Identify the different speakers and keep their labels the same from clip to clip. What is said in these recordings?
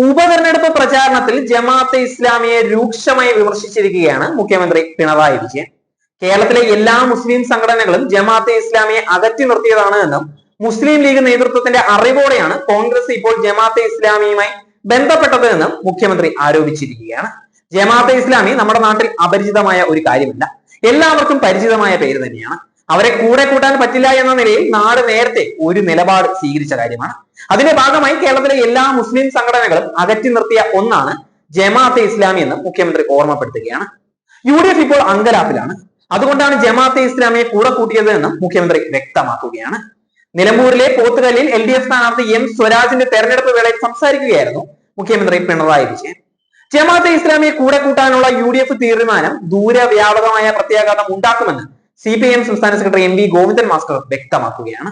Speaker 1: ഉപതെരഞ്ഞെടുപ്പ് പ്രചാരണത്തിൽ ജമാഅത്തെ ഇസ്ലാമിയെ രൂക്ഷമായി വിമർശിച്ചിരിക്കുകയാണ് മുഖ്യമന്ത്രി പിണറായി വിജയൻ. കേരളത്തിലെ എല്ലാ മുസ്ലിം സംഘടനകളും ജമാഅത്തെ ഇസ്ലാമിയെ അകറ്റി നിർത്തിയതാണ് എന്നും മുസ്ലിം ലീഗ് നേതൃത്വത്തിന്റെ അറിവോടെയാണ് കോൺഗ്രസ് ഇപ്പോൾ ജമാഅത്തെ ഇസ്ലാമിയുമായി ബന്ധപ്പെട്ടത് എന്നും മുഖ്യമന്ത്രി ആരോപിച്ചിരിക്കുകയാണ്. ജമാഅത്തെ ഇസ്ലാമി നമ്മുടെ നാട്ടിൽ അപരിചിതമായ ഒരു കാര്യമല്ല, എല്ലാവർക്കും പരിചിതമായ പേര് തന്നെയാണ്. അവരെ കൂടെ കൂട്ടാൻ പറ്റില്ല എന്ന നിലയിൽ നാട് നേരത്തെ ഒരു നിലപാട് സ്വീകരിച്ച കാര്യമാണ്. അതിന്റെ ഭാഗമായി കേരളത്തിലെ എല്ലാ മുസ്ലിം സംഘടനകളും അകറ്റി നിർത്തിയ ഒന്നാണ് ജമാഅത്തെ ഇസ്ലാമി എന്ന് മുഖ്യമന്ത്രി ഓർമ്മപ്പെടുത്തുകയാണ്. UDF ഇപ്പോൾ അങ്കലാപ്പിലാണ്. അതുകൊണ്ടാണ് ജമാഅത്തെ ഇസ്ലാമിയെ കൂടെ കൂട്ടിയത് എന്നും മുഖ്യമന്ത്രി വ്യക്തമാക്കുകയാണ്. നിലമ്പൂരിലെ പോത്തുകല്ലിൽ LDF സ്ഥാനാർത്ഥി M സ്വരാജിന്റെ തെരഞ്ഞെടുപ്പ് വേളയിൽ സംസാരിക്കുകയായിരുന്നു മുഖ്യമന്ത്രി പിണറായി വിജയൻ. ജമാഅത്തെ ഇസ്ലാമിയെ കൂടെ കൂട്ടാനുള്ള UDF തീരുമാനം ദൂരവ്യാപകമായ പ്രത്യാഘാതം ഉണ്ടാക്കുമെന്ന് CPIM സംസ്ഥാന സെക്രട്ടറി MV ഗോവിന്ദൻ മാസ്റ്റർ വ്യക്തമാക്കുകയാണ്.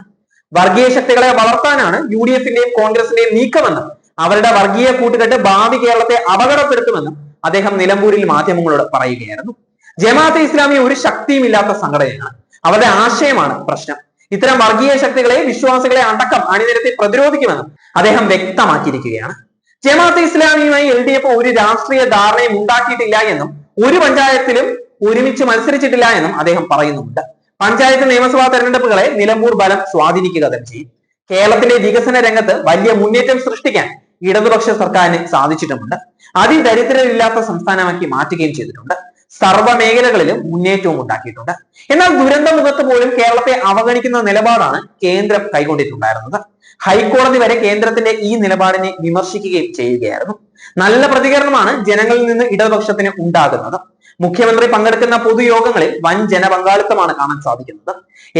Speaker 1: വർഗീയ ശക്തികളെ വളർത്താനാണ് UDF-ന്റെയും കോൺഗ്രസിന്റെയും നീക്കമെന്നും അവരുടെ വർഗീയ കൂട്ടുകെട്ട് ഭാവി കേരളത്തെ അപകടപ്പെടുത്തുമെന്നും അദ്ദേഹം നിലമ്പൂരിൽ മാധ്യമങ്ങളോട് പറയുകയായിരുന്നു. ജമാഅത്തെ ഇസ്ലാമി ഒരു ശക്തിയുമില്ലാത്ത സംഘടനയാണ്, അവരുടെ ആശയമാണ് പ്രശ്നം. ഇത്തരം വർഗീയ ശക്തികളെ വിശ്വാസികളെ അടക്കം അണിനിരത്തി പ്രതിരോധിക്കുമെന്നും അദ്ദേഹം വ്യക്തമാക്കിയിരിക്കുകയാണ്. ജമാഅത്തെ ഇസ്ലാമിയുമായി LDF ഒരു രാഷ്ട്രീയ ധാരണയും ഉണ്ടാക്കിയിട്ടില്ല എന്നും ഒരു പഞ്ചായത്തിലും ഒരുമിച്ച് മത്സരിച്ചിട്ടില്ല എന്നും അദ്ദേഹം പറയുന്നുണ്ട്. പഞ്ചായത്ത് നിയമസഭാ തെരഞ്ഞെടുപ്പുകളെ നിലമ്പൂർ ബലം സ്വാധീനിക്കുക തന്നെ ചെയ്യും. കേരളത്തിന്റെ വികസന രംഗത്ത് വലിയ മുന്നേറ്റം സൃഷ്ടിക്കാൻ ഇടതുപക്ഷ സർക്കാരിന് സാധിച്ചിട്ടുമുണ്ട്. അതിദരിദ്രരില്ലാത്ത സംസ്ഥാനമാക്കി മാറ്റുകയും ചെയ്തിട്ടുണ്ട്. സർവ്വ മേഖലകളിലും മുന്നേറ്റവും ഉണ്ടാക്കിയിട്ടുണ്ട്. എന്നാൽ ദുരന്തമുഖത്ത് പോലും കേരളത്തെ അവഗണിക്കുന്ന നിലപാടാണ് കേന്ദ്രം കൈക്കൊണ്ടിട്ടുണ്ടായിരുന്നത്. ഹൈക്കോടതി വരെ കേന്ദ്രത്തിന്റെ ഈ നിലപാടിനെ വിമർശിക്കുകയും ചെയ്യുകയായിരുന്നു. നല്ല പ്രതികരണമാണ് ജനങ്ങളിൽ നിന്ന് ഇടതുപക്ഷത്തിന് ഉണ്ടാകുന്നത്. മുഖ്യമന്ത്രി പങ്കെടുക്കുന്ന പൊതുയോഗങ്ങളിൽ വൻ ജനപങ്കാളിത്തമാണ് കാണാൻ സാധിക്കുന്നത്.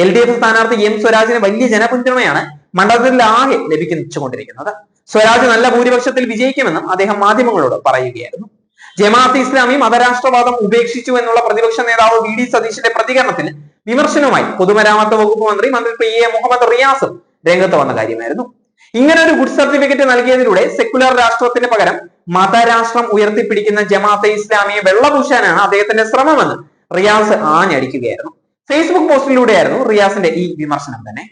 Speaker 1: LDF സ്ഥാനാർത്ഥി M സ്വരാജിന് വലിയ ജനപിന്തുണയാണ് മണ്ഡലത്തിലാകെ ലഭിച്ചുകൊണ്ടിരിക്കുന്നത്. സ്വരാജ് നല്ല ഭൂരിപക്ഷത്തിൽ വിജയിക്കുമെന്നും അദ്ദേഹം മാധ്യമങ്ങളോട് പറയുകയായിരുന്നു. ജമാഅത്തെ ഇസ്ലാമി മതരാഷ്ട്രവാദം ഉപേക്ഷിച്ചു എന്നുള്ള പ്രതിപക്ഷ നേതാവ് VD സതീശന്റെ പ്രതികരണത്തിൽ വിമർശനവുമായി പൊതുമരാമത്ത് വകുപ്പ് മന്ത്രി PA മുഹമ്മദ് റിയാസും രംഗത്ത് വന്ന കാര്യമായിരുന്നു. ഇങ്ങനെ ഒരു ഗുഡ് സർട്ടിഫിക്കറ്റ് നൽകിയതിലൂടെ സെക്കുലർ രാഷ്ട്രത്തിന് പകരം മതരാഷ്ട്രം ഉയർത്തിപ്പിടിക്കുന്ന ജമാഅത്തെ ഇസ്ലാമിയെ വെള്ളപൂശാനാണ് അദ്ദേഹത്തിന്റെ ശ്രമമെന്ന് റിയാസ് ആഞ്ഞടിക്കുകയായിരുന്നു. ഫേസ്ബുക്ക് പോസ്റ്റിലൂടെയായിരുന്നു റിയാസിന്റെ ഈ വിമർശനം തന്നെ.